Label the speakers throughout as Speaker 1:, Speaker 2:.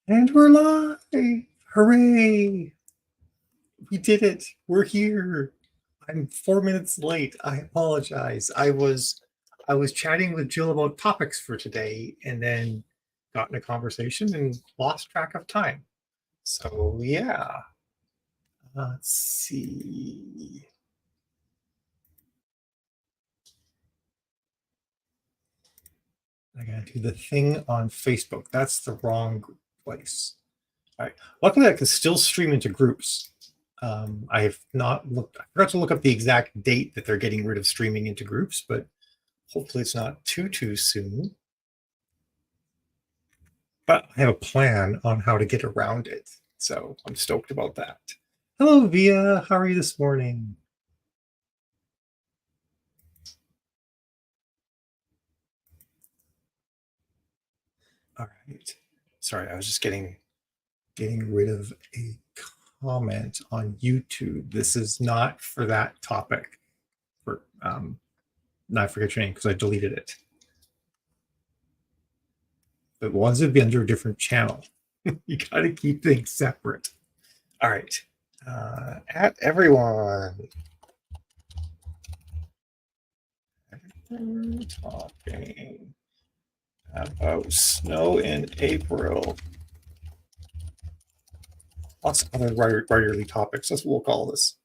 Speaker 1: And we're live! Hooray! We did it! We're here! I'm 4 minutes late. I apologize. I was chatting with Jill about topics for today and then got in a conversation and lost track of time. So yeah. Let's see. I gotta do the thing on Facebook. That's the wrong place. All right. Luckily, I can still stream into groups. I have not looked. I forgot to look up the exact date that they're getting rid of streaming into groups, but hopefully it's not too soon. But I have a plan on how to get around it, so I'm stoked about that. Hello, Via. How are you this morning? All right. Sorry, I was just getting rid of a comment on YouTube. This is not for that topic. For I forget your name because I deleted it. But ones would be under a different channel. You got to keep things separate. All right. At everyone. Talking about snow in April. Lots of other writerly topics. That's what we'll call this.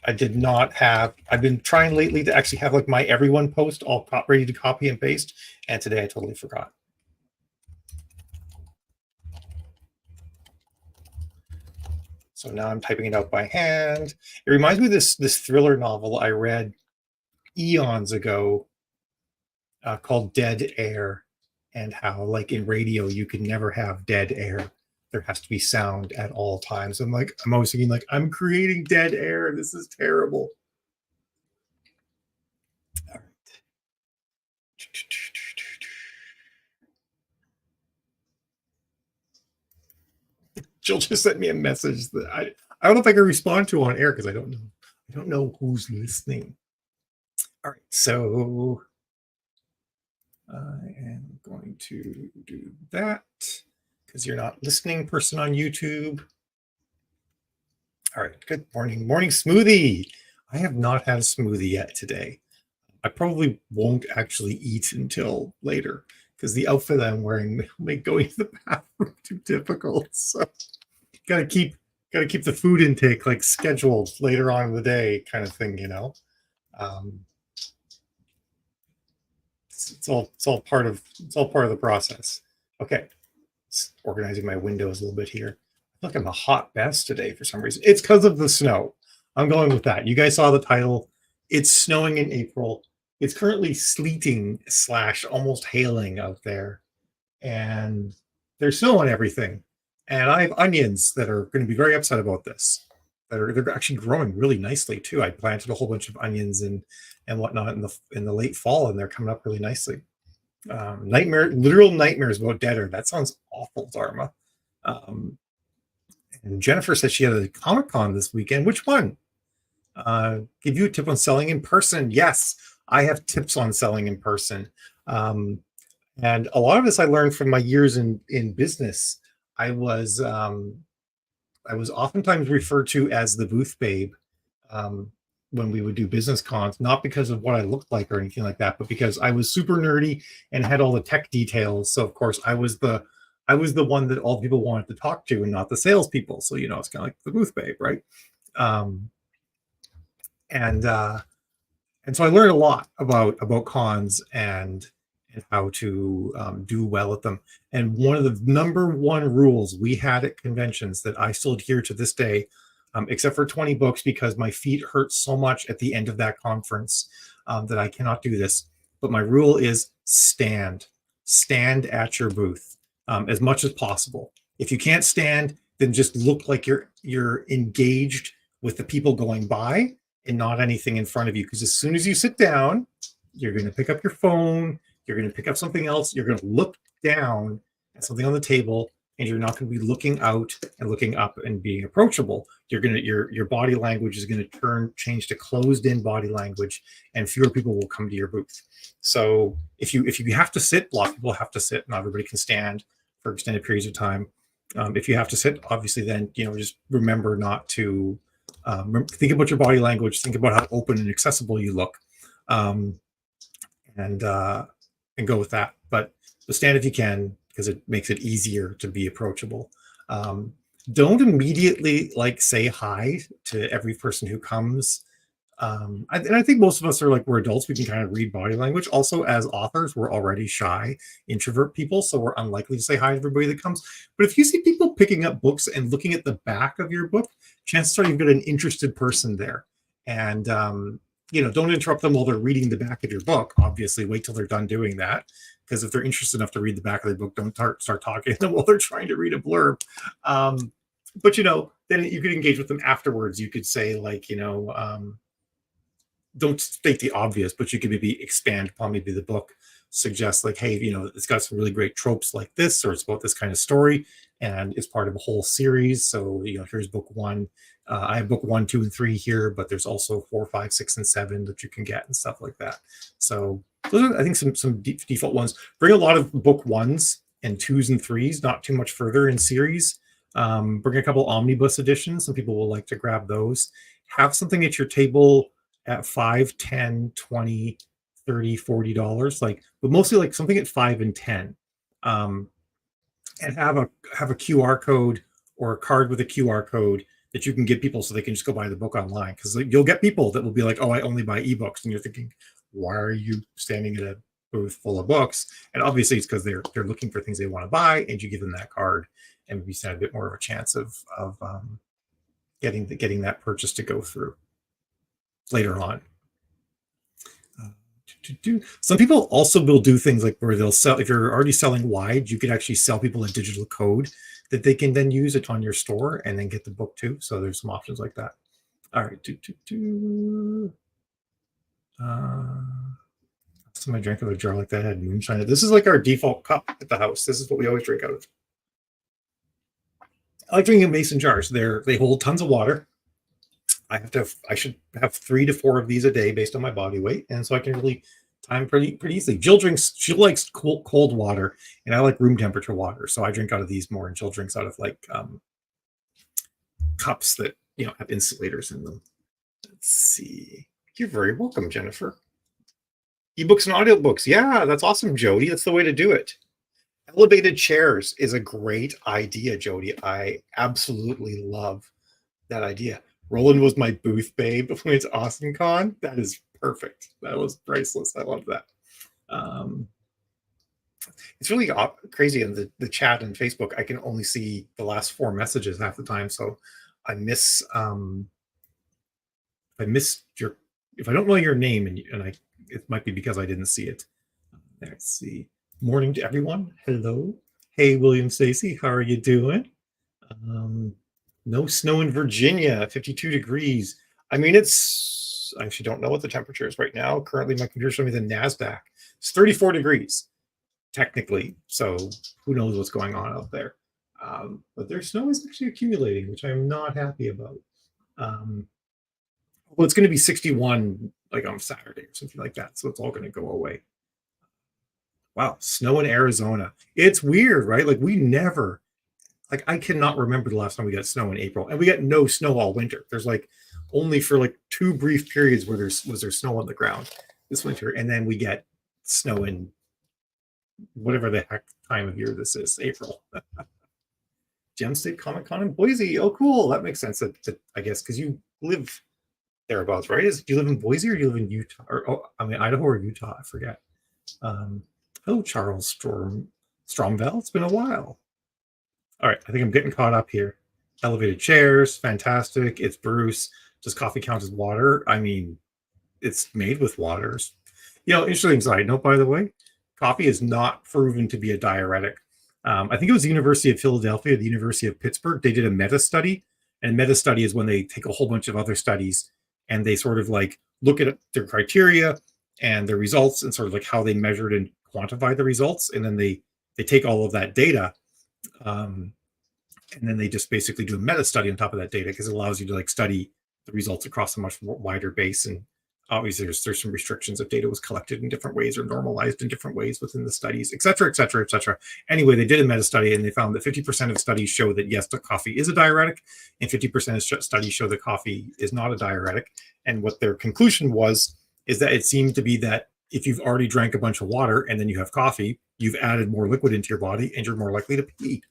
Speaker 1: I did not have. I've been trying lately to actually have like my everyone post all ready to copy and paste, and today I totally forgot. So now I'm typing it out by hand. It reminds me of this thriller novel I read eons ago called Dead Air, and how like in radio you can never have dead air. There has to be sound at all times. I'm always thinking like I'm creating dead air. This is terrible. All right. Jill just sent me a message that I don't know if I can respond to on air because I don't know who's listening. All right, so I am going to do that because you're not listening, person on YouTube. All right, good morning. Morning smoothie. I have not had a smoothie yet today. I probably won't actually eat until later because the outfit I'm wearing will make going to the bathroom too difficult. So gotta keep the food intake like scheduled later on in the day, kind of thing, you know. Um, it's all part of the process. Okay, organizing my windows a little bit here. I feel like I'm a hot mess today for some reason. It's because of the snow. I'm going with that. You guys saw the title. It's snowing in April. It's currently sleeting / almost hailing out there, and there's snow on everything. And I have onions that are going to be very upset about this. They're actually growing really nicely too. I planted a whole bunch of onions and whatnot in the late fall, and they're coming up really nicely. Literal nightmares about dead air. That sounds awful, Dharma. Um, and Jennifer said she had a Comic Con this weekend. Which one? Give you a tip on selling in person. Yes, I have tips on selling in person. And a lot of this I learned from my years in business. I was oftentimes referred to as the booth babe when we would do business cons, not because of what I looked like or anything like that, but because I was super nerdy and had all the tech details. So of course I was the one that all people wanted to talk to and not the salespeople. So it's kind of like the booth babe, right? Um, and so I learned a lot about cons and how to do well at them. And one of the number one rules we had at conventions that I still adhere to this day, except for 20 books because my feet hurt so much at the end of that conference that I cannot do this. But my rule is stand at your booth as much as possible. If you can't stand, then just look like you're engaged with the people going by and not anything in front of you. Because as soon as you sit down, you're going to pick up your phone, you're going to pick up something else, you're going to look down at something on the table, and you're not going to be looking out and looking up and being approachable. Your body language is going to change to closed in body language, and fewer people will come to your booth. So if you have to sit, a lot of people have to sit. Not everybody can stand for extended periods of time. If you have to sit, obviously, then just remember not to think about your body language. Think about how open and accessible you look, and go with that. But stand if you can, because it makes it easier to be approachable. Don't immediately say hi to every person who comes. And I think most of us are we're adults. We can kind of read body language. Also, as authors, we're already shy, introvert people, so we're unlikely to say hi to everybody that comes. But if you see people picking up books and looking at the back of your book, chances are you've got an interested person there. And don't interrupt them while they're reading the back of your book. Obviously, wait till they're done doing that, because if they're interested enough to read the back of their book, don't start talking to them while they're trying to read a blurb. But then you could engage with them afterwards. You could say don't state the obvious, but you could maybe expand upon maybe the book, suggest hey, it's got some really great tropes like this, or it's about this kind of story, and it's part of a whole series. So here's book one. I have book 1, 2, and 3 here, but there's also 4, 5, 6, and 7 that you can get and stuff like that. So those are, I think, some default ones. Bring a lot of book 1s and 2s and 3s, not too much further in series. Bring a couple omnibus editions. Some people will like to grab those. Have something at your table at $5, $10, $20, $30, $40, but mostly something at $5 and $10. And have a QR code or a card with a QR code that you can give people so they can just go buy the book online. Because you'll get people that will be like, oh, I only buy ebooks. And you're thinking, why are you standing at a booth full of books? And obviously it's because they're looking for things they want to buy, and you give them that card, and maybe stand a bit more of a chance of getting that purchase to go through later on. Some people also will do things where they'll sell, if you're already selling wide, you could actually sell people a digital code that they can then use it on your store and then get the book too. So there's some options like that. All right. Somebody drank out of a jar like that, had moonshine. This is our default cup at the house. This is what we always drink out of. I like drinking mason jars. They hold tons of water. I should have 3 to 4 of these a day based on my body weight, and so I can really time pretty easily. Jill likes cold water, and I like room temperature water, so I drink out of these more, and Jill drinks out of cups that have insulators in them. Let's see. You're very welcome, Jennifer. Ebooks and audiobooks. Yeah, that's awesome, Jody. That's the way to do it. Elevated chairs is a great idea, Jody. I absolutely love that idea. Roland was my booth babe when it's AwesomeCon. That is perfect. That was priceless. I love that. It's really crazy in the chat and Facebook. I can only see the last 4 messages half the time, so I miss if I don't know your name, and it might be because I didn't see it. Let's see. Morning to everyone. Hello. Hey, William Stacy. How are you doing? No snow in Virginia, 52 degrees. I mean, I actually don't know what the temperature is right now. Currently, my computer showing me the NASDAQ. It's 34 degrees, technically. So who knows what's going on out there. But their snow is actually accumulating, which I'm not happy about. Well, it's going to be 61 on Saturday or something like that. So it's all going to go away. Wow, snow in Arizona. It's weird, right? We never... I cannot remember the last time we got snow in April, and we got no snow all winter. There's only for 2 brief periods where there snow on the ground this winter, and then we get snow in whatever the heck time of year this is, April. Gem State Comic Con in Boise. Oh, cool. That makes sense. That I guess because you live thereabouts, right? Do you live in Boise or do you live in Utah? Idaho or Utah? I forget. Hello, Charles Stromville. It's been a while. All right, I think I'm getting caught up here. Elevated chairs, fantastic. It's Bruce. Does coffee count as water? I mean, it's made with waters. Interesting side note, by the way, coffee is not proven to be a diuretic. I think it was the University of Philadelphia, the University of Pittsburgh. They did a meta-study, and meta-study is when they take a whole bunch of other studies and they sort of look at their criteria and their results and sort of how they measured and quantified the results. And then they take all of that data Um, and then they just basically do a meta study on top of that data because it allows you to like study the results across a much wider base. And obviously there's some restrictions if data was collected in different ways or normalized in different ways within the studies, et cetera, et cetera, et cetera. Anyway, they did a meta study and they found that 50% of studies show that yes, the coffee is a diuretic, and 50% of studies show that coffee is not a diuretic. And what their conclusion was is that it seemed to be that if you've already drank a bunch of water and then you have coffee, you've added more liquid into your body and you're more likely to pee.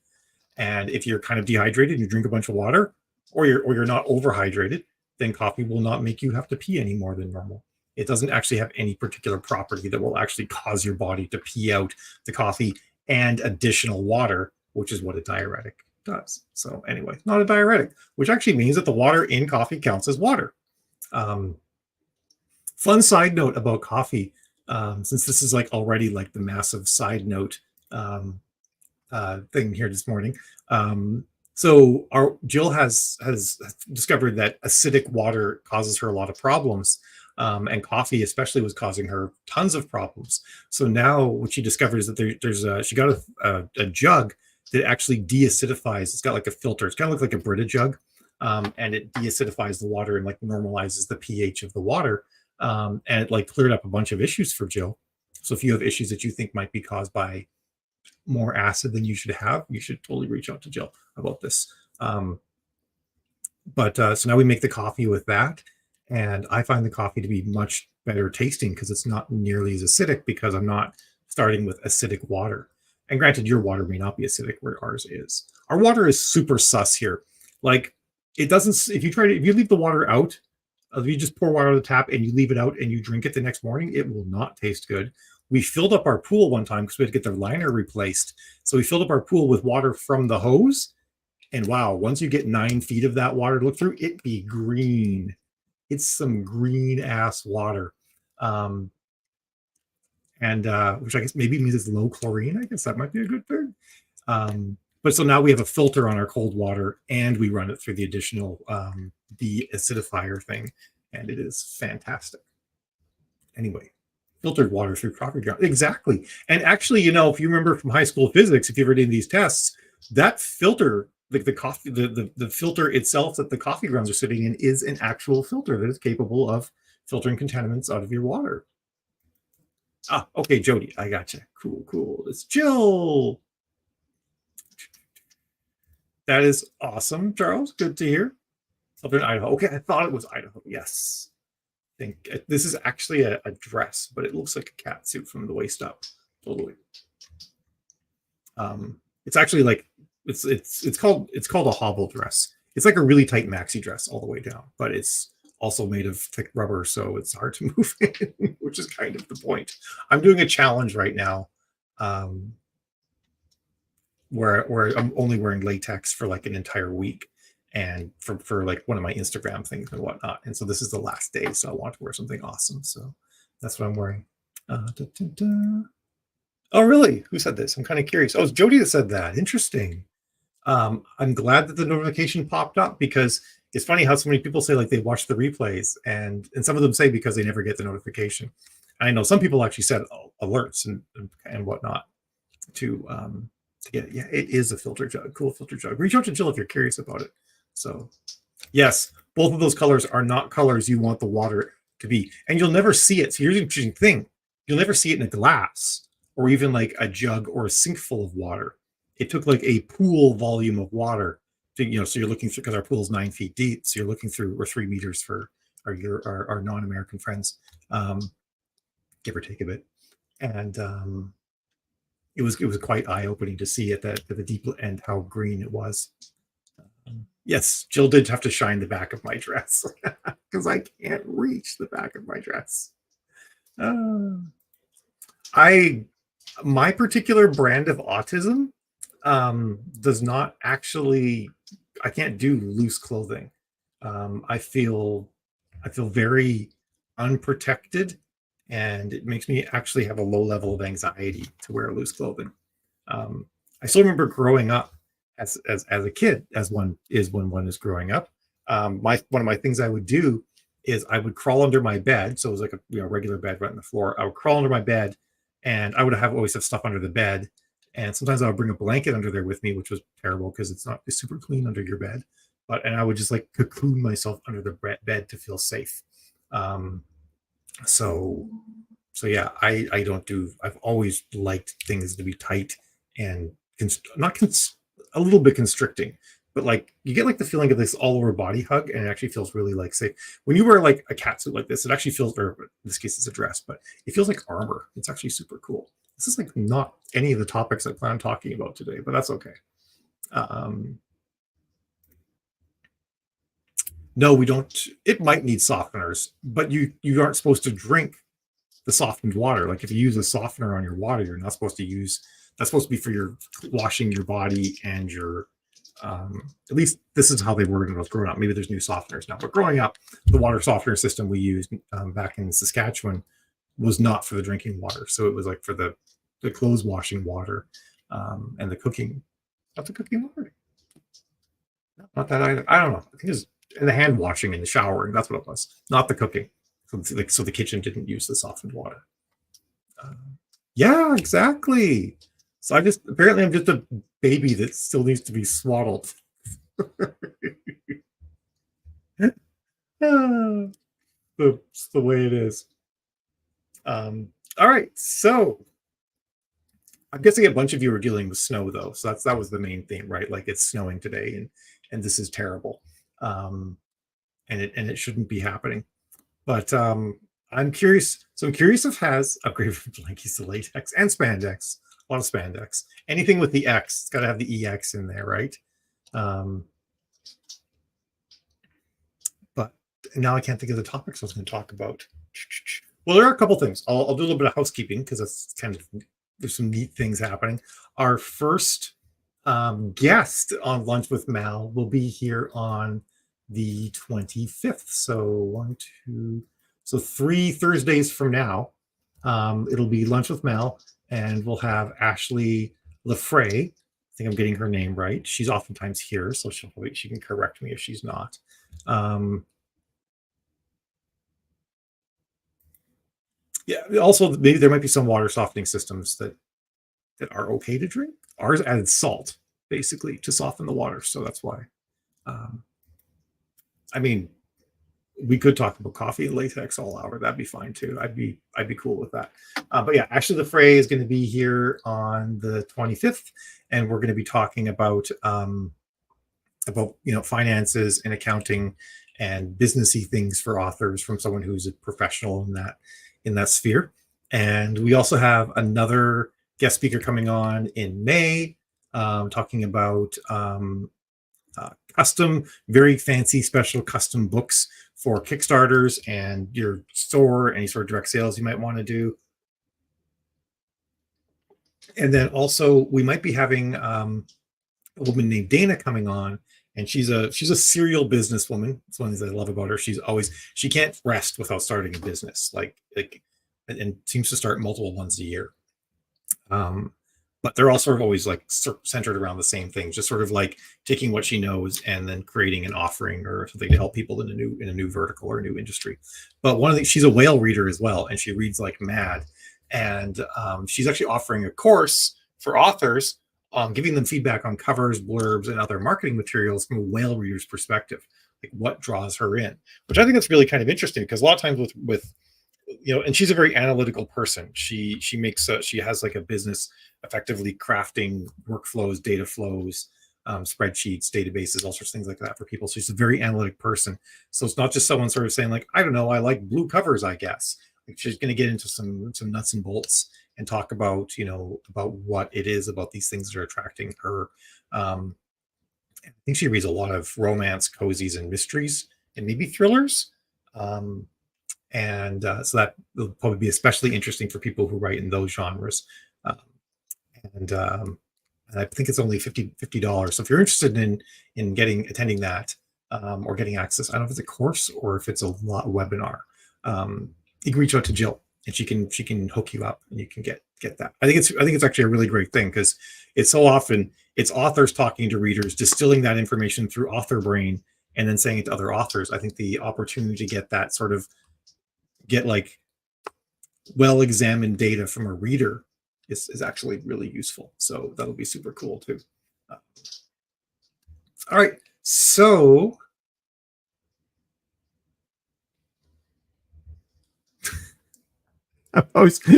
Speaker 1: And if you're kind of dehydrated and you drink a bunch of water, or you're not overhydrated, then coffee will not make you have to pee any more than normal. It doesn't actually have any particular property that will actually cause your body to pee out the coffee and additional water, which is what a diuretic does. So anyway, not a diuretic, which actually means that the water in coffee counts as water. Fun side note about coffee, since this is like already like the massive side note thing here this morning. So our Jill has discovered that acidic water causes her a lot of problems, and coffee especially was causing her tons of problems. So now what she discovered is that she got a jug that actually deacidifies. It's got like a filter. It's kind of look like a Brita jug, and it deacidifies the water and like normalizes the pH of the water, and it like cleared up a bunch of issues for Jill. So if you have issues that you think might be caused by more acid than you should have, you should totally reach out to Jill about this. So now we make the coffee with that, and I find the coffee to be much better tasting because it's not nearly as acidic because I'm not starting with acidic water. And granted, your water may not be acidic where ours is. Our water is super sus here. Like it doesn't, if you leave the water out, if you just pour water out of the tap and you leave it out and you drink it the next morning, it will not taste good. We filled up our pool one time because we had to get the liner replaced. So we filled up our pool with water from the hose. And wow, once you get 9 feet of that water to look through, it be green. It's some green ass water. Which I guess maybe means it's low chlorine. I guess that might be a good thing. But so now we have a filter on our cold water and we run it through the additional de-acidifier thing. And it is fantastic. Anyway. Filtered water through coffee grounds. Exactly. And actually, if you remember from high school physics, if you ever did these tests, that filter, like the filter itself that the coffee grounds are sitting in is an actual filter that is capable of filtering contaminants out of your water. Okay, Jody, I gotcha. Cool. It's Jill. That is awesome, Charles. Good to hear. Southern Idaho. Okay, I thought it was Idaho. Yes. Think this is actually a dress, but it looks like a cat suit from the waist up. Totally. It's actually like it's called a hobble dress. It's like a really tight maxi dress all the way down, but it's also made of thick rubber, so it's hard to move in, which is kind of the point. I'm doing a challenge right now, where I'm only wearing latex for like an entire week. And for like one of my Instagram things and whatnot. And so this is the last day, so I want to wear something awesome. So that's what I'm wearing. Oh, really? Who said this? I'm kind of curious. Oh, it's Jody that said that. Interesting. I'm glad that the notification popped up because it's funny how so many people say like they watch the replays and some of them say because they never get the notification. I know some people actually set alerts and whatnot to get it. Yeah, it is a filter jug. Cool filter jug. Reach out to Jill if you're curious about it. So, yes, both of those colors are not colors you want the water to be. And you'll never see it. So here's the interesting thing. You'll never see it in a glass or even like a jug or a sink full of water. It took like a pool volume of water to, so you're looking through, because our pool is 9 feet deep. So you're looking through, or 3 meters for our non-American friends, give or take a bit. And it was quite eye-opening to see at the deep end how green it was. Yes, Jill did have to shine the back of my dress because I can't reach the back of my dress. My particular brand of autism does not actually. I can't do loose clothing. I feel very unprotected, and it makes me actually have a low level of anxiety to wear loose clothing. I still remember growing up as a kid, as one is when one is growing up. One of my things I would do is I would crawl under my bed. So it was like a regular bed right on the floor. I would crawl under my bed, and I would always have stuff under the bed. And sometimes I would bring a blanket under there with me, which was terrible because it's super clean under your bed. And I would just like cocoon myself under the bed to feel safe. Um, so yeah, I don't do. I've always liked things to be tight and not a little bit constricting, but like you get like the feeling of this all over body hug, and it actually feels really like safe. When you wear like a cat suit like this, it actually feels, or in this case it's a dress, but it feels like armor. It's actually super cool. This is like not any of the topics I plan on talking about today, but that's okay. Um, no, we don't. It might need softeners, but you aren't supposed to drink the softened water. Like if you use a softener on your water, you're not supposed to use. That's supposed to be for your washing your body and your. At least this is how they were when I was growing up. Maybe there's new softeners now, but growing up, the water softener system we used back in Saskatchewan was not for the drinking water. So it was like for the clothes washing water and the cooking, not the cooking water. Not that either. I don't know. I think it was in the hand washing and the showering. That's what it was. Not the cooking. So the kitchen didn't use the softened water. Yeah, exactly. So apparently I'm just a baby that still needs to be swaddled. That's the way it is. All right, so I'm guessing a bunch of you are dealing with snow though, so that was the main theme, right? Like it's snowing today, and this is terrible, and it shouldn't be happening. But I'm curious. So I'm curious if has upgraded from blankies to latex and spandex. A lot of spandex. Anything with the X, it's got to have the EX in there, right? But now I can't think of the topics I was going to talk about. Well, there are a couple things. I'll do a little bit of housekeeping because that's kind of, there's some neat things happening. Our first guest on Lunch with Mal will be here on the 25th. So 3 Thursdays from now, it'll be Lunch with Mal, and we'll have Ashley Lefray. I think I'm getting her name right. She's oftentimes here, so she can correct me if she's not. Yeah. Also, maybe there might be some water softening systems that are okay to drink. Ours added salt basically to soften the water, so that's why. I mean, we could talk about coffee and latex all hour. That'd be fine too. I'd be cool with that. But yeah, Ashley Lefray is going to be here on the 25th, and we're going to be talking about finances and accounting and businessy things for authors from someone who's a professional in that sphere. And we also have another guest speaker coming on in May, talking about custom, very fancy, special custom books for Kickstarters and your store, any sort of direct sales you might want to do. And then also we might be having a woman named Dana coming on, and she's a serial businesswoman. It's one of the things I love about her. She can't rest without starting a business, and seems to start multiple ones a year. But they're all sort of always like centered around the same thing, just sort of like taking what she knows and then creating an offering or something to help people in a new vertical or a new industry. But one of the, she's a whale reader as well, and she reads like mad. And she's actually offering a course for authors, giving them feedback on covers, blurbs, and other marketing materials from a whale reader's perspective, like what draws her in, which I think that's really kind of interesting because a lot of times with and she's a very analytical person. She has like a business effectively crafting workflows, data flows, spreadsheets, databases, all sorts of things like that for people. So she's a very analytic person. So it's not just someone sort of saying like, I don't know, I like blue covers, I guess. Like she's going to get into some nuts and bolts and talk about, about what it is about these things that are attracting her. I think she reads a lot of romance, cozies, and mysteries, and maybe thrillers. And so that will probably be especially interesting for people who write in those genres. And I think it's only $50. So if you're interested in attending that or getting access, I don't know if it's a course or if it's a webinar, you can reach out to Jill and she can hook you up and you can get that. I think it's actually a really great thing because it's so often it's authors talking to readers, distilling that information through author brain, and then saying it to other authors. I think the opportunity to get that sort of like well-examined data from a reader is actually really useful. So that'll be super cool too. All right. So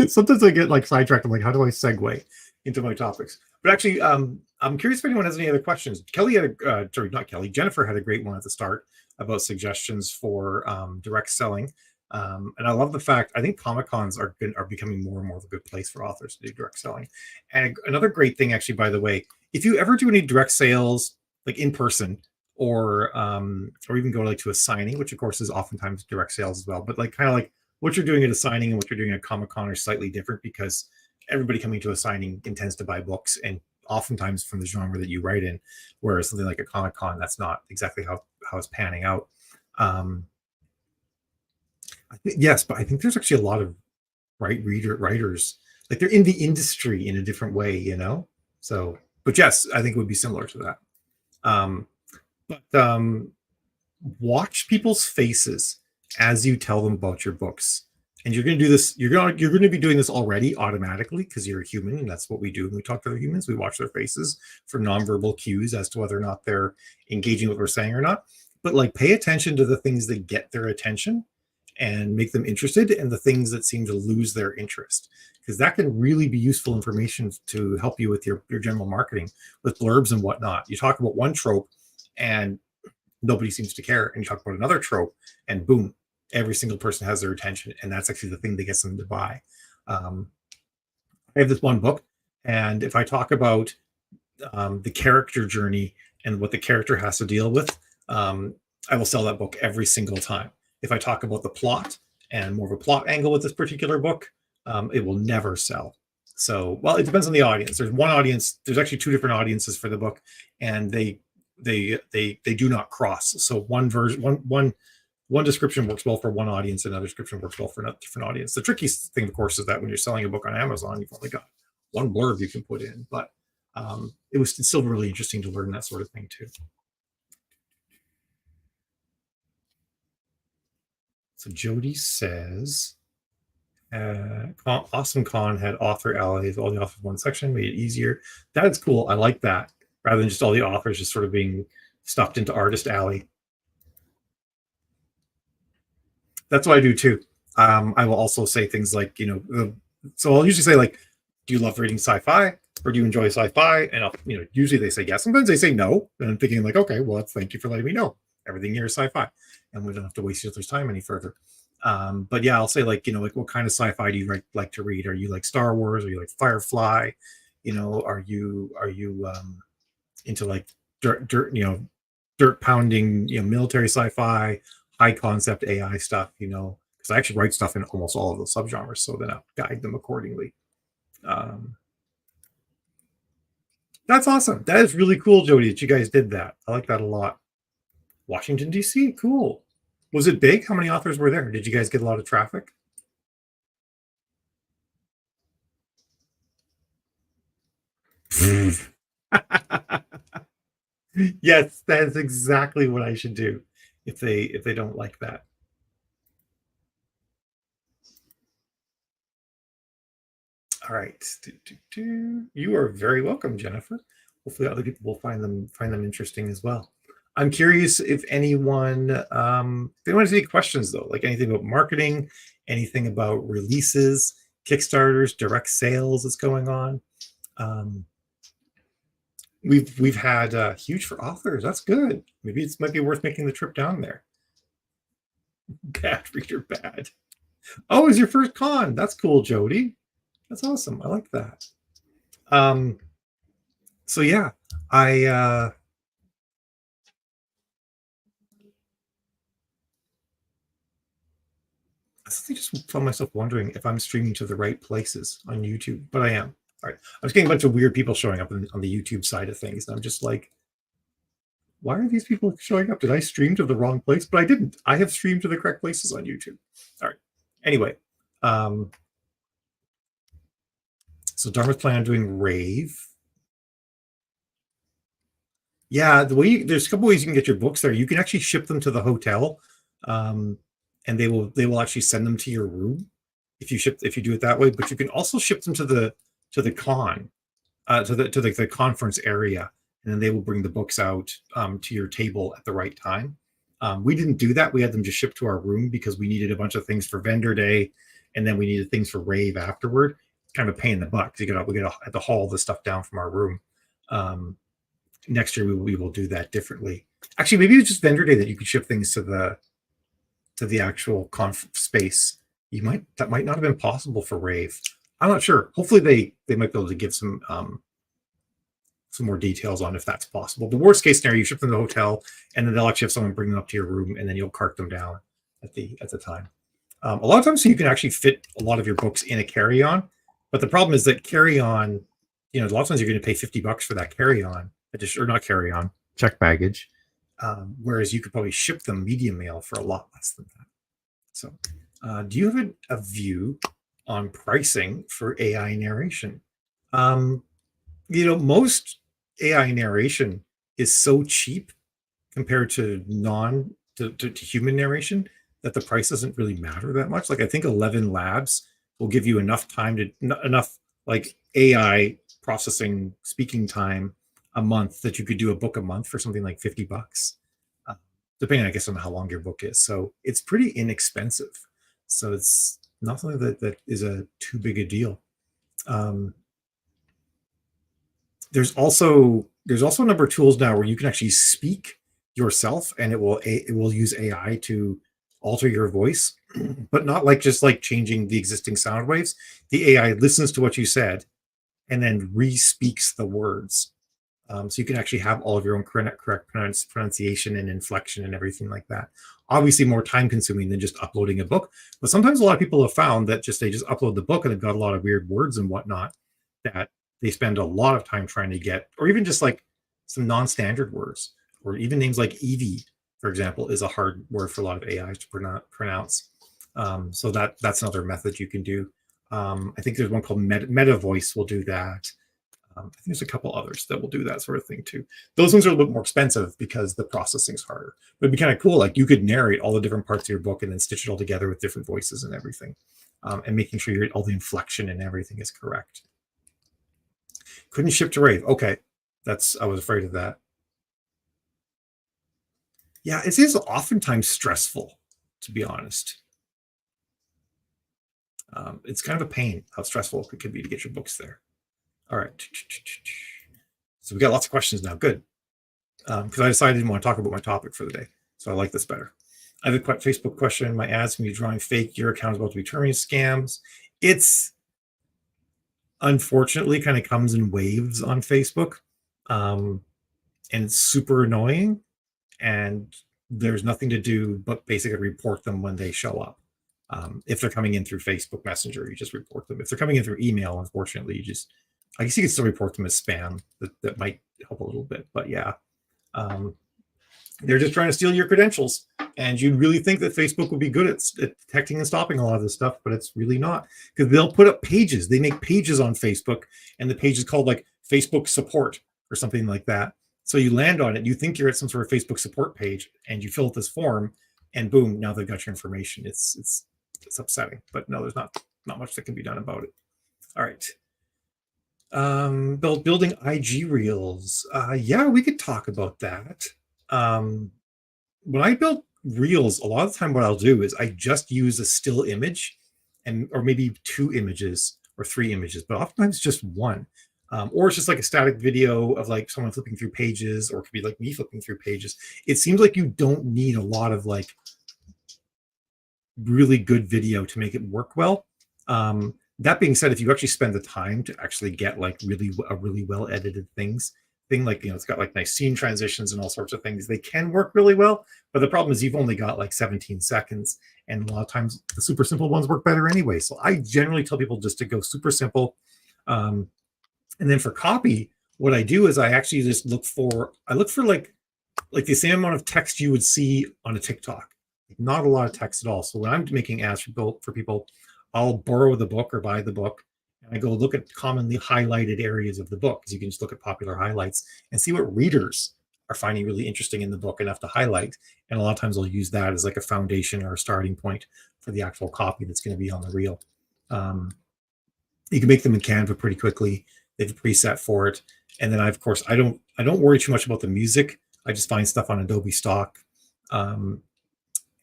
Speaker 1: sometimes I get like sidetracked. I'm like, how do I segue into my topics? But actually, I'm curious if anyone has any other questions. Kelly had sorry, not Kelly. Jennifer had a great one at the start about suggestions for direct selling. And I love the fact I think Comic Cons are becoming more and more of a good place for authors to do direct selling. And another great thing, actually, by the way, if you ever do any direct sales like in person or even go like to a signing, which of course is oftentimes direct sales as well, but like kind of like what you're doing at a signing and what you're doing at Comic Con are slightly different because everybody coming to a signing intends to buy books and oftentimes from the genre that you write in, whereas something like a Comic Con, that's not exactly how it's panning out. Yes, but I think there's actually a lot of writers like they're in the industry in a different way, you know. So, but yes, I think it would be similar to that. Um, but watch people's faces as you tell them about your books. And you're going to do this. You're going to be doing this already automatically because you're a human, and that's what we do when we talk to other humans. We watch their faces for nonverbal cues as to whether or not they're engaging with what we're saying or not. But like, pay attention to the things that get their attention and make them interested, and the things that seem to lose their interest, because that can really be useful information to help you with your general marketing with blurbs and whatnot. You talk about one trope, and nobody seems to care, and you talk about another trope, and boom, every single person has their attention, and that's actually the thing that gets them to buy. I have this one book, and if I talk about the character journey and what the character has to deal with, I will sell that book every single time. If I talk about the plot and more of a plot angle with this particular book, it will never sell. So, well, it depends on the audience. There's one audience. There's actually two different audiences for the book, and they do not cross. So one description works well for one audience, and another description works well for a different audience. The tricky thing, of course, is that when you're selling a book on Amazon, you've only got one blurb you can put in. But it's still really interesting to learn that sort of thing too. So Jody says, Awesome Con had author allies, all the authors in one section, made it easier. That's cool. I like that. Rather than just all the authors just sort of being stuffed into Artist Alley. That's what I do too. I will also say things like, so I'll usually say like, do you love reading sci-fi or do you enjoy sci-fi? And usually they say yes. Sometimes they say no. And I'm thinking like, okay, well, thank you for letting me know. Everything here is sci-fi, and we don't have to waste each other's time any further. But yeah, I'll say like, like what kind of sci-fi do you like to read? Are you like Star Wars? Are you like Firefly? Are you into like dirt pounding, military sci-fi, high concept AI stuff, because I actually write stuff in almost all of those subgenres, so then I'll guide them accordingly. That's awesome. That is really cool, Jody, that you guys did that. I like that a lot. Washington, D.C., cool. Was it big? How many authors were there? Did you guys get a lot of traffic? Yes, that's exactly what I should do if they don't like that. All right. You are very welcome, Jennifer. Hopefully other people will find them interesting as well. I'm curious if anyone has any questions though, like anything about marketing, anything about releases, Kickstarters, direct sales that's going on. We've had huge for authors. That's good. Maybe it might be worth making the trip down there. Bad reader, bad. Oh, it's your first con. That's cool, Jody. That's awesome. I like that. So yeah, I just found myself wondering if I'm streaming to the right places on YouTube, but I am. All right. I was getting a bunch of weird people showing up on the YouTube side of things. And I'm just like, why are these people showing up? Did I stream to the wrong place? But I didn't. I have streamed to the correct places on YouTube. All right. Anyway, so Dharma's planning on doing Rave. Yeah, there's a couple ways you can get your books there. You can actually ship them to the hotel, and they will actually send them to your room if you do it that way. But you can also ship them to to the con, the conference area, and then they will bring the books out to your table at the right time. We didn't do that. We had them just shipped to our room because we needed a bunch of things for vendor day, and then we needed things for rave afterward. Kind of a pain in the butt because we got to have to haul the stuff down from our room. Next year we will do that differently. Actually, maybe it's just vendor day that you could ship things to the actual conf space. That might not have been possible for rave. I'm not sure. Hopefully they might be able to give some more details on if that's possible. The worst case scenario, you ship them to the hotel, and then they'll actually have someone bring them up to your room, and then you'll cart them down at the time. A lot of times, so you can actually fit a lot of your books in a carry-on, but the problem is that carry-on, a lot of times you're going to pay $50 for that carry-on, or not carry-on, check baggage, whereas you could probably ship them medium mail for a lot less than that. So, do you have a view on pricing for AI narration? Most AI narration is so cheap compared to to human narration that the price doesn't really matter that much. Like I think 11 labs will give you enough time enough like AI processing speaking time a month that you could do a book a month for something like $50, depending, I guess, on how long your book is. So it's pretty inexpensive. So it's not something that is too big a deal. There's also a number of tools now where you can actually speak yourself, and it will use AI to alter your voice, but not like just like changing the existing sound waves. The AI listens to what you said and then re-speaks the words. So you can actually have all of your own correct pronunciation and inflection and everything like that. Obviously more time consuming than just uploading a book, but sometimes a lot of people have found that they just upload the book and they've got a lot of weird words and whatnot that they spend a lot of time trying to get, or even just like some non-standard words, or even names like Evie, for example, is a hard word for a lot of AIs to pronounce. So that's another method you can do. I think there's one called Meta Voice will do that. I think there's a couple others that will do that sort of thing too. Those ones are a little bit more expensive because the processing's harder. But it'd be kind of cool. Like you could narrate all the different parts of your book and then stitch it all together with different voices and everything, and making sure all the inflection and everything is correct. Couldn't ship to rave. Okay, I was afraid of that. Yeah, it is oftentimes stressful, to be honest. It's kind of a pain how stressful it can be to get your books there. All right. So we got lots of questions now. Good. Because I decided I didn't want to talk about my topic for the day. So I like this better. I have a Facebook question. My ads can be drawing fake. Your account is about to be terminated scams. It's unfortunately kind of comes in waves on Facebook. And it's super annoying. And there's nothing to do but basically report them when they show up. If they're coming in through Facebook Messenger, you just report them. If they're coming in through email, unfortunately, I guess you can still report them as spam. That might help a little bit, but yeah. They're just trying to steal your credentials. And you'd really think that Facebook would be good at detecting and stopping a lot of this stuff, but it's really not. Because they'll put up pages. They make pages on Facebook, and the page is called like Facebook support or something like that. So you land on it, you think you're at some sort of Facebook support page, and you fill out this form, and boom, now they've got your information. It's upsetting, but no, there's not much that can be done about it. All right. Building IG reels. Yeah, we could talk about that. When I build reels, a lot of the time what I'll do is I just use a still image or maybe 2 images or 3 images, but oftentimes just one. Or it's just like a static video of like someone flipping through pages, or it could be like me flipping through pages. It seems like you don't need a lot of like really good video to make it work well. That being said, if you actually spend the time to actually get like a really well edited thing, like, it's got like nice scene transitions and all sorts of things, they can work really well. But the problem is you've only got like 17 seconds, and a lot of times the super simple ones work better anyway. So I generally tell people just to go super simple. And then for copy, what I do is I actually just look for like the same amount of text you would see on a TikTok. Not a lot of text at all. So when I'm making ads for people, I'll borrow the book or buy the book, and I go look at commonly highlighted areas of the book, because you can just look at popular highlights and see what readers are finding really interesting in the book enough to highlight. And a lot of times I'll use that as like a foundation or a starting point for the actual copy that's going to be on the reel. You can make them in Canva pretty quickly. They have a preset for it. And then of course, I don't worry too much about the music. I just find stuff on Adobe Stock. Um,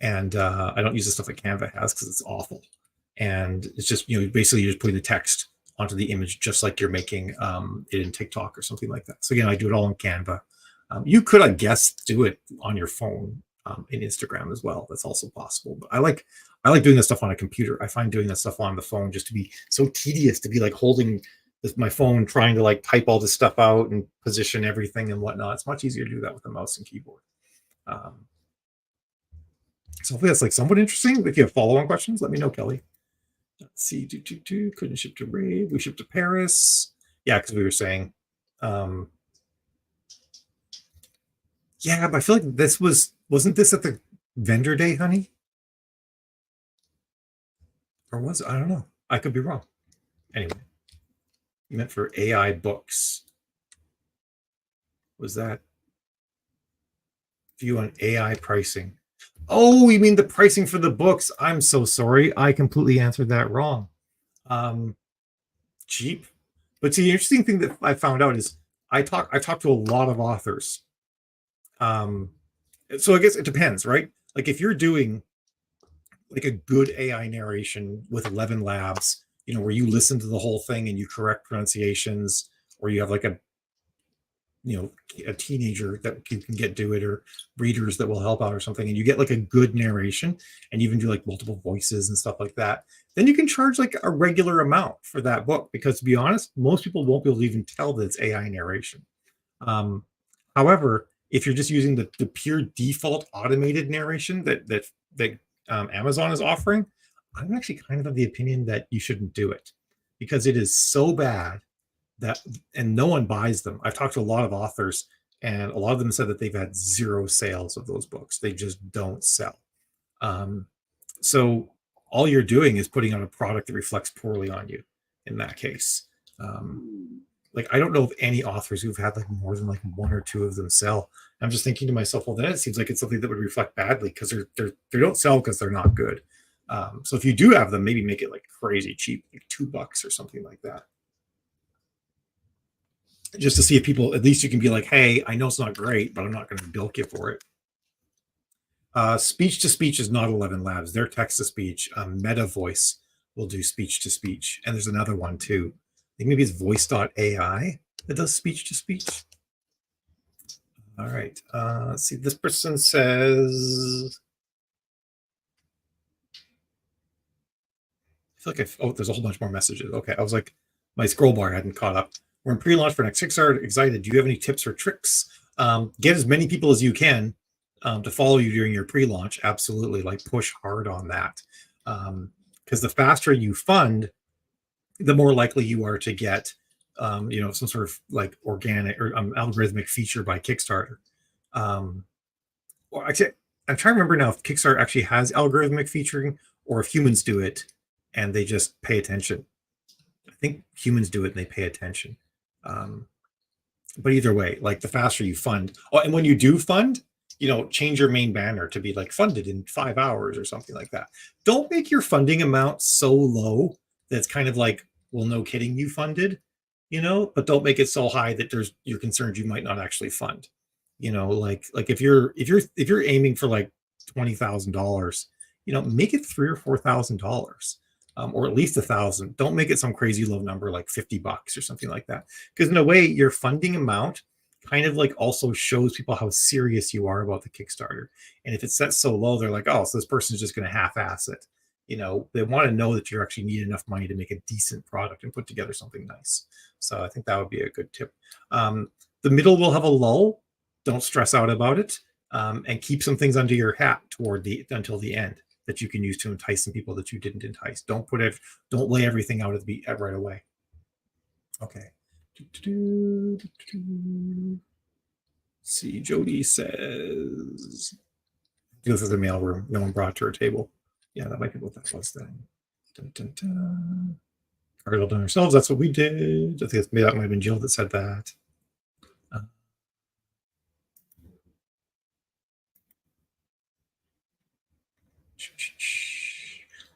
Speaker 1: and I don't use the stuff that Canva has because it's awful. And it's just, basically you're just putting the text onto the image just like you're making it in TikTok or something like that. So again, I do it all in Canva. You could, I guess, do it on your phone in Instagram as well. That's also possible. But I like doing this stuff on a computer. I find doing that stuff on the phone just to be so tedious, to be like holding my phone trying to like type all this stuff out and position everything and whatnot. It's much easier to do that with a mouse and keyboard. Um, so hopefully that's like somewhat interesting. If you have follow-on questions, let me know, Kelly. Let's see. Couldn't ship to Rave. We shipped to Paris. Yeah, because we were saying. Yeah, but I feel like wasn't this at the vendor day, honey? Or was it? I don't know. I could be wrong. Anyway, you meant for AI books. Was that view on AI pricing? Oh, you mean the pricing for the books? I'm so sorry. I completely answered that wrong. Um, Cheap. But see, the interesting thing that I found out is I talk to a lot of authors. Um, so I guess it depends, right? Like if you're doing like a good AI narration with 11 labs, where you listen to the whole thing and you correct pronunciations, or you have like you know, a teenager that you can get do it, or readers that will help out or something, and you get like a good narration and you even do like multiple voices and stuff like that, then you can charge like a regular amount for that book, because to be honest, most people won't be able to even tell that it's AI narration. um, However, if you're just using the pure default automated narration that Amazon is offering, I'm actually kind of the opinion that you shouldn't do it, because it is so bad that, and no one buys them. I've talked to a lot of authors, and a lot of them said that they've had zero sales of those books. They just don't sell. Um, so all you're doing is putting out a product that reflects poorly on you in that case. Like I don't know of any authors who've had like more than like one or two of them sell. I'm just thinking to myself, well, then it seems like it's something that would reflect badly, because they don't sell because they're not good. So if you do have them, maybe make it like crazy cheap, like $2 or something like that, just to see if people, at least you can be like, hey, I know it's not great, but I'm not going to bilk you for it. Speech to speech is not 11 Labs. They're text to speech. Meta Voice will do speech to speech. And there's another one too. I think maybe it's voice.ai that does speech to speech. All right. Let's see. This person says, I feel like there's a whole bunch more messages. Okay. I was like, my scroll bar hadn't caught up. We're in pre-launch for next Kickstarter. Excited. Do you have any tips or tricks? Get as many people as you can to follow you during your pre-launch. Absolutely. Like push hard on that. Because the faster you fund, the more likely you are to get, some sort of like organic or algorithmic feature by Kickstarter. Well, actually, I'm trying to remember now if Kickstarter actually has algorithmic featuring, or if humans do it and they just pay attention. I think humans do it and they pay attention. Um, but either way, like the faster you fund, oh, and when you do fund, change your main banner to be like funded in 5 hours or something like that. Don't make your funding amount so low that it's kind of like, well, no kidding, you funded, but don't make it so high that you're concerned you might not actually fund. Like if you're aiming for like $20,000, make it $3,000 or $4,000, or at least 1,000. Don't make it some crazy low number like $50 or something like that, because in a way, your funding amount kind of like also shows people how serious you are about the Kickstarter. And if it's set so low, they're like, oh, so this person's just going to half-ass it. They want to know that you actually need enough money to make a decent product and put together something nice. So I think that would be a good tip. The middle will have a lull. Don't stress out about it, and keep some things under your hat until the end that you can use to entice some people that you didn't entice. Don't lay everything out right away. Okay. See, Jody says, goes to the mailroom. No one brought to her table. Yeah, that might be what that was then. Dun, dun, dun. Cargo done ourselves. That's what we did. I think maybe that might have been Jill that said that.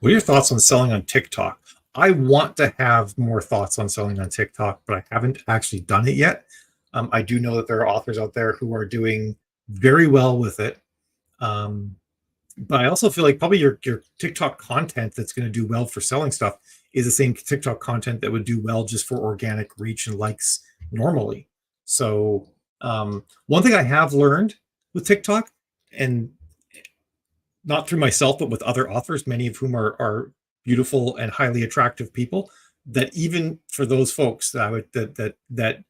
Speaker 1: What are your thoughts on selling on TikTok? I want to have more thoughts on selling on TikTok, but I haven't actually done it yet. I do know that there are authors out there who are doing very well with it. Um, but I also feel like probably your TikTok content that's going to do well for selling stuff is the same TikTok content that would do well just for organic reach and likes normally. So one thing I have learned with TikTok, and not through myself, but with other authors, many of whom are beautiful and highly attractive people, that even for those folks that I would that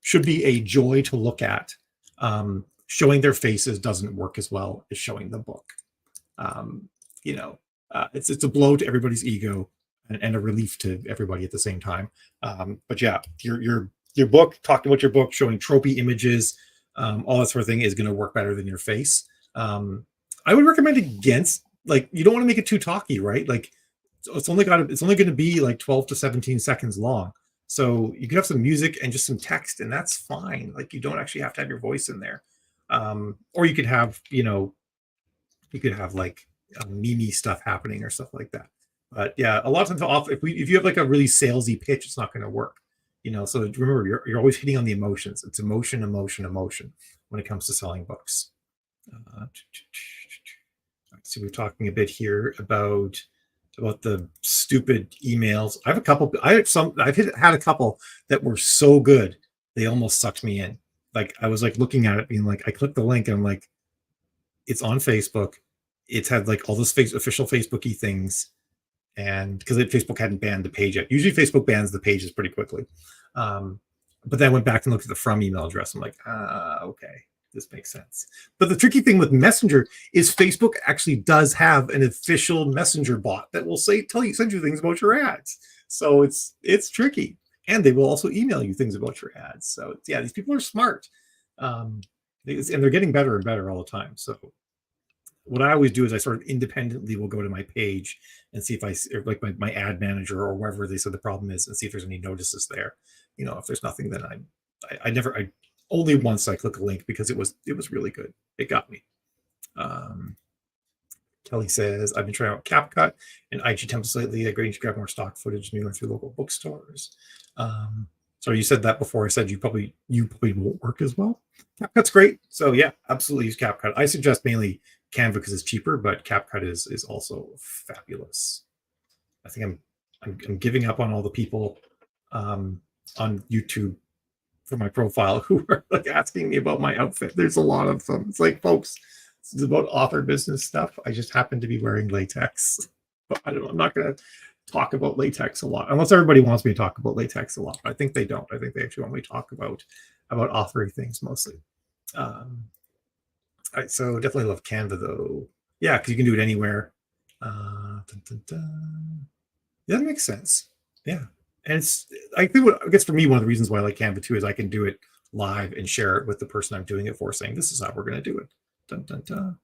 Speaker 1: should be a joy to look at. Showing their faces doesn't work as well as showing the book. Um, it's a blow to everybody's ego and a relief to everybody at the same time. But yeah, your book, talking about your book, showing tropey images, all that sort of thing is going to work better than your face. I would recommend against, like, you don't want to make it too talky, right? Like, it's only going to be like 12 to 17 seconds long. So you could have some music and just some text, and that's fine. Like, you don't actually have to have your voice in there. Or you could have, like meme stuff happening or stuff like that. But yeah, a lot of times if you have like a really salesy pitch, it's not going to work. So remember, you're always hitting on the emotions. It's emotion, emotion, emotion when it comes to selling books. So we're talking a bit here about the stupid emails. I've had a couple that were so good they almost sucked me in. Like, I was like looking at it being like, I clicked the link and I'm like, it's on Facebook. It's had like all those official Facebooky things. And because Facebook hadn't banned the page yet. Usually Facebook bans the pages pretty quickly. But then I went back and looked at the from email address. I'm like, okay, this makes sense. But the tricky thing with Messenger is Facebook actually does have an official Messenger bot that will send you things about your ads. So it's tricky. And they will also email you things about your ads. So yeah, these people are smart. And they're getting better and better all the time. So what I always do is I sort of independently will go to my page and see if like my ad manager or wherever they said the problem is, and see if there's any notices there. If there's nothing, then I only once I click a link because it was really good. It got me. Kelly says, I've been trying out CapCut and IG templates lately. I agree to grab more stock footage and going through local bookstores. So you said that before. I said you probably won't work as well. CapCut's great. So yeah, absolutely use CapCut. I suggest mainly Canva because it's cheaper, but CapCut is also fabulous. I think I'm giving up on all the people on YouTube for my profile who are like asking me about my outfit. There's a lot of them. It's like, folks, this is about author business stuff. I just happen to be wearing latex. But I don't know. I'm not going to talk about latex a lot, unless everybody wants me to talk about latex a lot. I think they don't. I think they actually want me to talk about authoring things mostly. So definitely love Canva though. Yeah, because you can do it anywhere. Yeah, that makes sense. Yeah. And I think I guess for me, one of the reasons why I like Canva too is I can do it live and share it with the person I'm doing it for, saying this is how we're going to do it. Dun, dun, dun.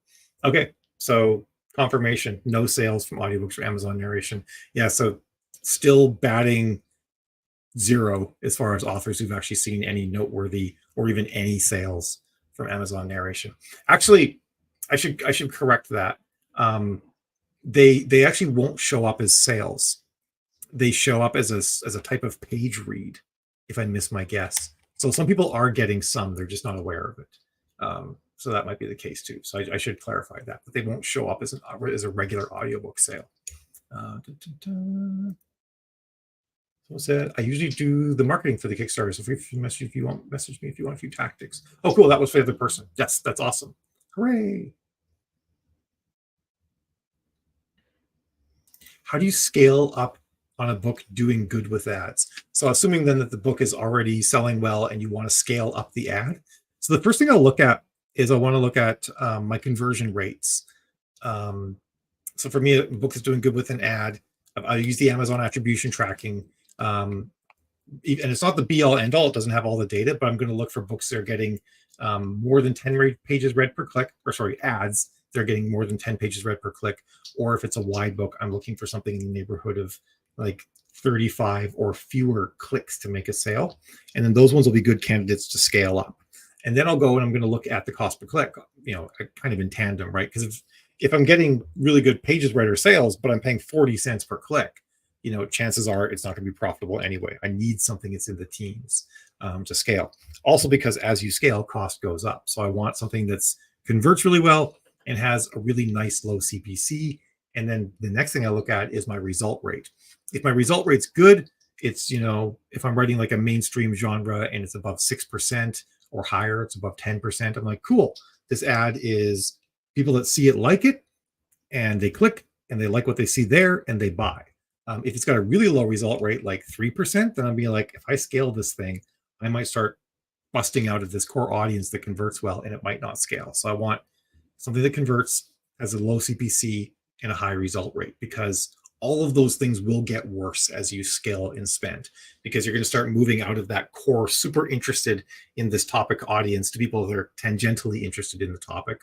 Speaker 1: Okay, so confirmation, no sales from audiobooks for Amazon narration. Yeah, so still batting 0 as far as authors who've actually seen any noteworthy or even any sales from Amazon narration. Actually, I should correct that. They actually won't show up as sales. They show up as a type of page read, if I miss my guess. So some people are getting some, they're just not aware of it. So that might be the case too. So I should clarify that, but they won't show up as a regular audiobook sale. So said, I usually do the marketing for the Kickstarter. So if you want, message me if you want a few tactics. Oh, cool. That was for the other person. Yes, that's awesome. Hooray. How do you scale up on a book doing good with ads? So assuming then that the book is already selling well and you want to scale up the ad. So the first thing I'll look at is I want to look at my conversion rates. So for me, a book is doing good with an ad. I use the Amazon attribution tracking. And it's not the be all end all. It doesn't have all the data, but I'm going to look for books that are getting more than 10 pages read per click, ads. They're getting more than 10 pages read per click. Or if it's a wide book, I'm looking for something in the neighborhood of like 35 or fewer clicks to make a sale. And then those ones will be good candidates to scale up. And then I'll go and I'm going to look at the cost per click, kind of in tandem, right? Because if I'm getting really good pages read or sales, but I'm paying 40 cents per click, chances are it's not going to be profitable anyway. I need something that's in the teens to scale. Also, because as you scale, cost goes up. So I want something that's converts really well and has a really nice low CPC. And then the next thing I look at is my result rate. If my result rate's good, it's, if I'm writing like a mainstream genre and it's above 6% or higher, it's above 10%, I'm like, cool. This ad is people that see it like it, and they click and they like what they see there and they buy. If it's got a really low result rate, like 3%, then I'll be like, if I scale this thing, I might start busting out of this core audience that converts well, and it might not scale. So I want something that converts, has a low CPC and a high result rate, because all of those things will get worse as you scale and spend, because you're going to start moving out of that core super interested in this topic audience to people that are tangentially interested in the topic,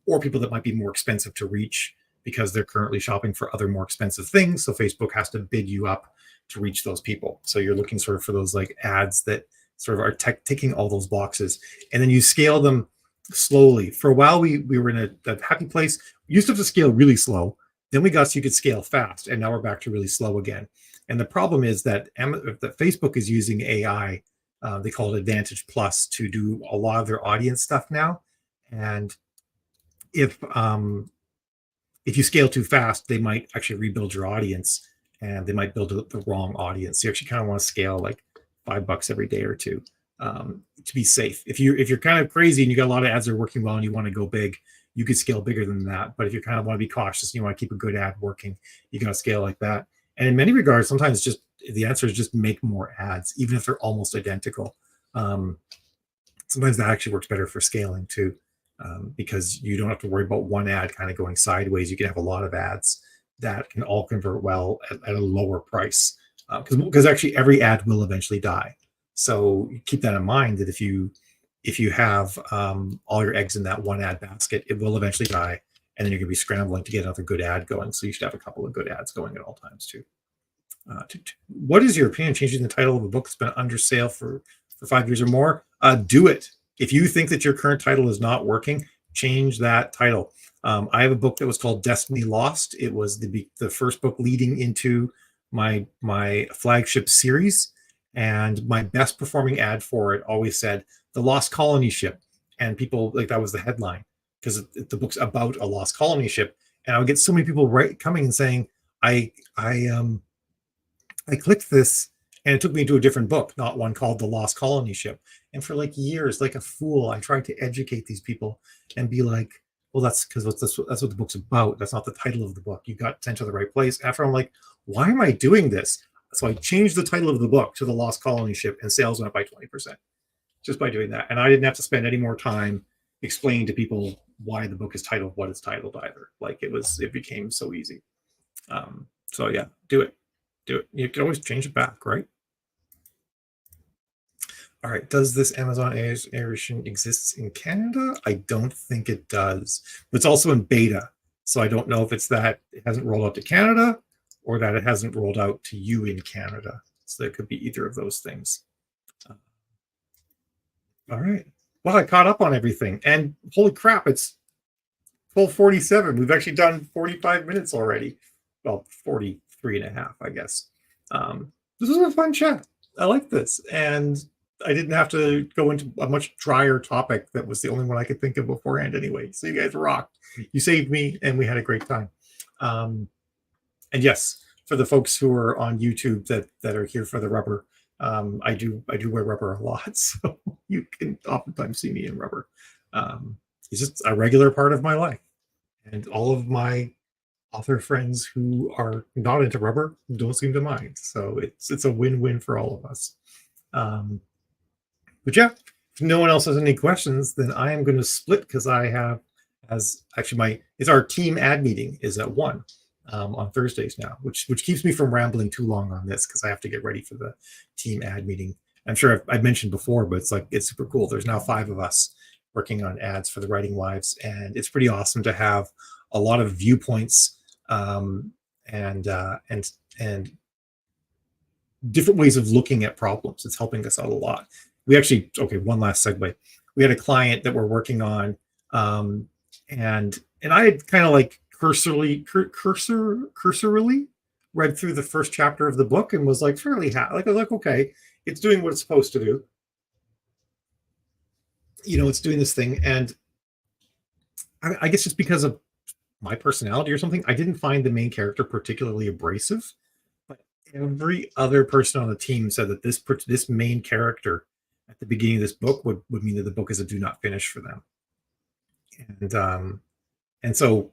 Speaker 1: or people that might be more expensive to reach because they're currently shopping for other more expensive things. So Facebook has to bid you up to reach those people. So you're looking sort of for those like ads that sort of are ticking all those boxes, and then you scale them slowly. For a while, we were in a happy place. We used to have to scale really slow. Then we got so you could scale fast, and now we're back to really slow again. And the problem is that Facebook is using AI. They call it Advantage Plus to do a lot of their audience stuff now. And if you scale too fast, they might actually rebuild your audience, and they might build the wrong audience. So you actually kind of want to scale like $5 every day or two to be safe. If you're kind of crazy and you got a lot of ads that are working well and you want to go big, you could scale bigger than that. But if you kind of want to be cautious and you want to keep a good ad working, you got to scale like that. And in many regards, sometimes just the answer is just make more ads, even if they're almost identical. Sometimes that actually works better for scaling too. Because you don't have to worry about one ad kind of going sideways. You can have a lot of ads that can all convert well at a lower price, because actually every ad will eventually die. So keep that in mind, that if you have all your eggs in that one ad basket, it will eventually die, and then you're going to be scrambling to get another good ad going. So you should have a couple of good ads going at all times too. What is your opinion on changing the title of a book that's been under sale for 5 years or more? Do it. If you think that your current title is not working, change that title. I have a book that was called Destiny Lost. It was the first book leading into my flagship series, and my best performing ad for it always said The Lost Colony Ship, and people like that was the headline, because the book's about a lost colony ship. And I would get so many people coming and saying, I clicked this and it took me to a different book, not one called The Lost Colony Ship. And for like years, like a fool, I tried to educate these people and be like, well, that's because that's what the book's about. That's not the title of the book. You got sent to the right place. After I'm like, why am I doing this? So I changed the title of the book to The Lost Colony Ship, and sales went up by 20% just by doing that. And I didn't have to spend any more time explaining to people why the book is titled what it's titled either. Like it became so easy. So yeah, do it. You can always change it back, right? All right. Does this Amazon edition exists in Canada? I don't think it does. But it's also in beta. So I don't know if it's that it hasn't rolled out to Canada or that it hasn't rolled out to you in Canada. So it could be either of those things. All right. Well, I caught up on everything. And holy crap, it's 12:47. We've actually done 45 minutes already. Well, 43 and a half, I guess. This was a fun chat. I like this. And I didn't have to go into a much drier topic that was the only one I could think of beforehand anyway. So you guys rocked. You saved me, and we had a great time. And yes, for the folks who are on YouTube that are here for the rubber, I do wear rubber a lot, so you can oftentimes see me in rubber. It's just a regular part of my life, and all of my author friends who are not into rubber don't seem to mind. So it's a win-win for all of us. But yeah, if no one else has any questions, then I am going to split, because I have, as actually it's our team ad meeting is at 1 on Thursdays now, which keeps me from rambling too long on this, because I have to get ready for the team ad meeting. I'm sure I've mentioned before, but it's super cool. There's now 5 of us working on ads for the Writing Wives, and it's pretty awesome to have a lot of viewpoints and different ways of looking at problems. It's helping us out a lot. We actually, one last segue. We had a client that we're working on, and I had kind of like cursorily read through the first chapter of the book and was like fairly happy. Like I was like, okay, it's doing what it's supposed to do. You know, it's doing this thing, and I guess just because of my personality or something, I didn't find the main character particularly abrasive. But every other person on the team said that this main character at the beginning of this book would mean that the book is a do not finish for them. And so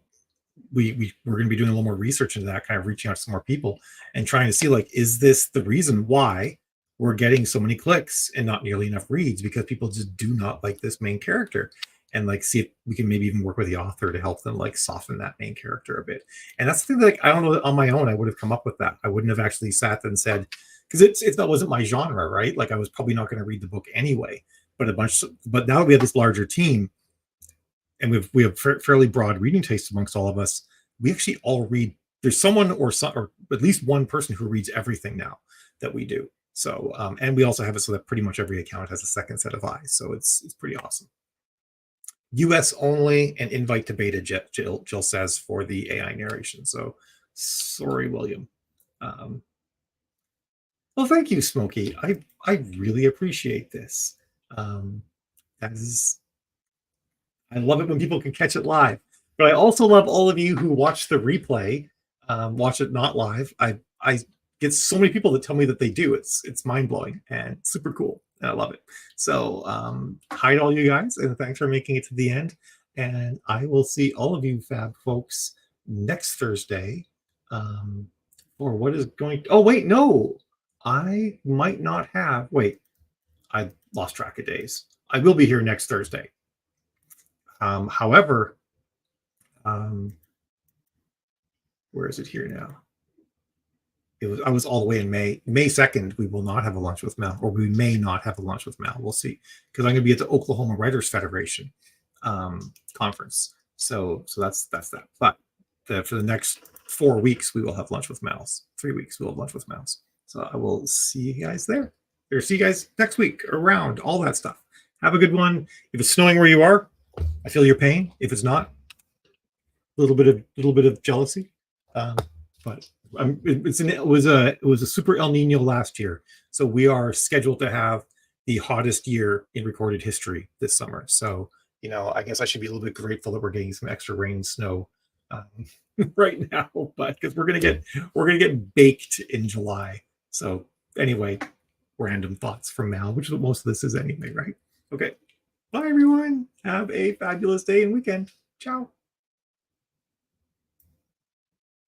Speaker 1: we're going to be doing a little more research into that, kind of reaching out to some more people and trying to see, like, is this the reason why we're getting so many clicks and not nearly enough reads? Because people just do not like this main character, and like see if we can maybe even work with the author to help them like soften that main character a bit. And that's the thing that, like, I don't know that on my own I would have come up with that. I wouldn't have actually sat and said, because that wasn't my genre, right? Like I was probably not going to read the book anyway. But now that we have this larger team, and we have fairly broad reading taste amongst all of us, we actually all read. There's someone or at least one person who reads everything now that we do. So and we also have it so that pretty much every account has a second set of eyes. So it's pretty awesome. US only, and invite to beta, Jill says, for the AI narration. So sorry, William. Well, thank you, Smokey. I really appreciate this. As I love it when people can catch it live, but I also love all of you who watch the replay, watch it not live. I get so many people that tell me that they do. It's mind blowing and super cool, and I love it. So hi to all you guys, and thanks for making it to the end. And I will see all of you fab folks next Thursday. For what is going? Oh wait, no, I might not have. Wait, I lost track of days. I will be here next Thursday. However, where is it here now? I was all the way in May 2nd. We will not have a lunch with Mel, or we may not have a lunch with Mel. We'll see, because I'm going to be at the Oklahoma Writers Federation conference. So that's that. But for the next 4 weeks, we will have lunch with Mal's. 3 weeks, we'll have lunch with Mal's. So I will see you guys there. Or see you guys next week, around, all that stuff. Have a good one. If it's snowing where you are, I feel your pain. If it's not, a little bit of jealousy. But it was a super El Nino last year, so we are scheduled to have the hottest year in recorded history this summer. So I guess I should be a little bit grateful that we're getting some extra rain and snow right now, but because we're gonna get baked in July. So anyway, random thoughts from Mal, which is what most of this is anyway, right? Okay, bye everyone. Have a fabulous day and weekend. Ciao.